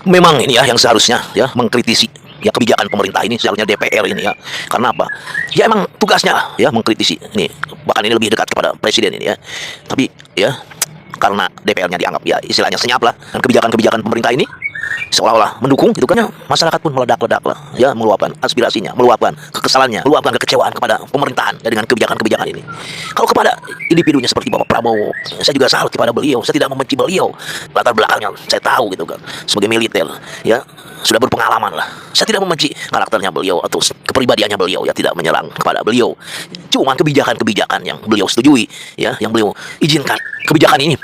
memang ini ya yang seharusnya ya mengkritisi ya kebijakan pemerintah ini, seharusnya DPR ini ya. Karena apa? Ya emang tugasnya ya mengkritisi. Ini bahkan ini lebih dekat kepada presiden ini ya. Tapi ya karena DPR-nya dianggap ya istilahnya senyap lah dan kebijakan-kebijakan pemerintah ini seolah-olah mendukung gitu kan ya, masyarakat pun meledak-ledak lah ya, meluapkan aspirasinya, meluapkan kekesalannya, meluapkan kekecewaan kepada pemerintahan ya, dengan kebijakan-kebijakan ini. Kalau kepada individunya seperti Bapak Prabowo, saya juga salut kepada beliau. Saya tidak membenci beliau, latar belakangnya saya tahu gitu kan, sebagai militer ya sudah berpengalaman lah. Saya tidak membenci karakternya beliau atau kepribadiannya beliau ya, tidak menyerang kepada beliau. Cuman kebijakan-kebijakan yang beliau setujui ya, yang beliau izinkan, kebijakan ini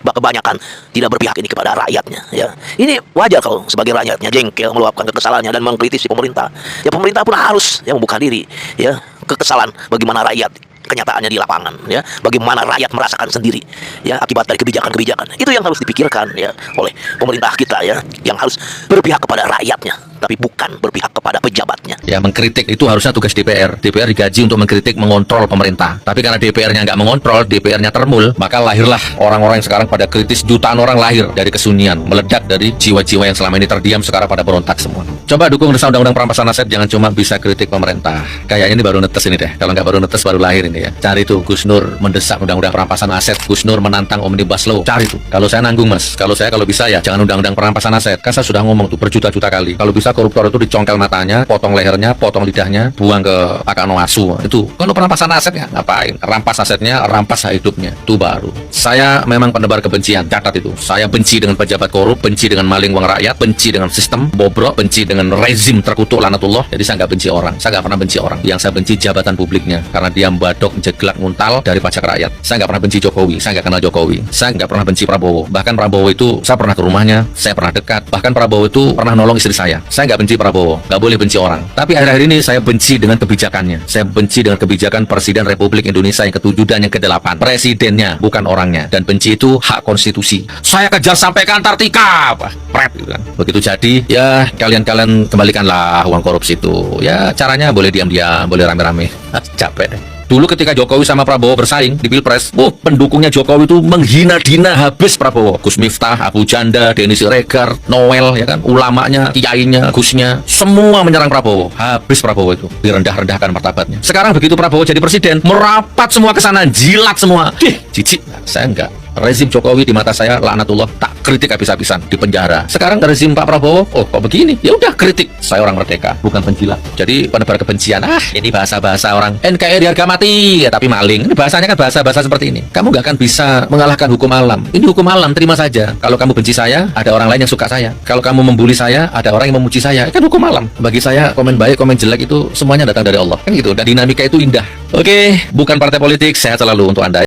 kebanyakan tidak berpihak ini kepada rakyatnya ya. Ini wajar kalau sebagai rakyatnya jengkel, meluapkan kekesalannya dan mengkritisi pemerintah. Ya pemerintah pun harus ya membuka diri ya, kekesalan bagaimana rakyat kenyataannya di lapangan ya, bagaimana rakyat merasakan sendiri ya akibat dari kebijakan-kebijakan. Itu yang harus dipikirkan ya oleh pemerintah kita ya, yang harus berpihak kepada rakyatnya tapi bukan berpihak kepada pejabatnya. Ya, mengkritik itu harusnya tugas DPR. DPR digaji untuk mengkritik, mengontrol pemerintah. Tapi karena DPR-nya nggak mengontrol, DPR-nya termul, maka lahirlah orang-orang yang sekarang pada kritis. Jutaan orang lahir dari kesunyian, meledak dari jiwa-jiwa yang selama ini terdiam, sekarang pada berontak semua. Coba dukung revisi undang-undang perampasan aset, jangan cuma bisa kritik pemerintah. Kayaknya ini baru netes ini deh. Kalau nggak baru netes, baru lahir ini ya. Cari tuh Gus Nur mendesak undang-undang perampasan aset, Gus Nur menantang Omnibus Law. Cari tuh. Kalau saya nanggung mas, kalau bisa ya jangan undang-undang perampasan aset. Kan saya sudah ngomong tuh berjuta-juta kali. Kalau bisa koruptor itu dicongkel matanya, potong lehernya, potong lidahnya, buang ke Akanoasu. Itu kalau perampasan asetnya ngapain? Rampas asetnya, rampas hak hidupnya. Itu baru. Saya memang penebar kebencian. Catat itu. Saya benci dengan pejabat korup, benci dengan maling uang rakyat, benci dengan sistem bobrok, benci dengan rezim terkutuk lanatullah. Jadi saya nggak benci orang. Saya nggak pernah benci orang. Yang saya benci jabatan publiknya karena dia membadok, jeglak, nguntal dari pajak rakyat. Saya nggak pernah benci Jokowi. Saya nggak kenal Jokowi. Saya nggak pernah benci Prabowo. Bahkan Prabowo itu saya pernah ke rumahnya, saya pernah dekat. Bahkan Prabowo itu pernah nolong istri saya. Saya nggak benci Prabowo, nggak boleh benci orang. Tapi akhir-akhir ini saya benci dengan kebijakannya. Saya benci dengan kebijakan Presiden Republik Indonesia yang ke-7 dan yang ke-8. Presidennya, bukan orangnya. Dan benci itu hak konstitusi. Saya kejar sampai ke Antartika, pret gitu kan. Begitu jadi, ya kalian kembalikanlah uang korupsi itu. Ya caranya boleh diam-diam, boleh rame-rame. Capek deh. Dulu ketika Jokowi sama Prabowo bersaing di Pilpres, pendukungnya Jokowi itu menghina-hina habis Prabowo. Gus Miftah, Abu Janda, Denny Siregar, Noel, ya kan, ulamanya, kiainya, Gusnya, semua menyerang Prabowo. Habis Prabowo itu, direndah-rendahkan martabatnya. Sekarang begitu Prabowo jadi presiden, merapat semua ke sana, jilat semua. Jijik, saya enggak. Rezim Jokowi di mata saya laknatullah, tak kritik habis-habisan di penjara. Sekarang rezim Pak Prabowo, kok begini? Ya udah kritik. Saya orang merdeka, bukan penjilat. Jadi penebar kebencian. Ini bahasa-bahasa orang NKRI harga mati, ya, tapi maling. Ini bahasanya kan bahasa-bahasa seperti ini. Kamu nggak akan bisa mengalahkan hukum alam. Ini hukum alam, terima saja. Kalau kamu benci saya, ada orang lain yang suka saya. Kalau kamu membuli saya, ada orang yang memuji saya. Kan hukum alam. Bagi saya, komen baik, komen jelek itu semuanya datang dari Allah. Kan gitu. Dan dinamika itu indah. Oke, bukan partai politik, sehat selalu untuk Anda.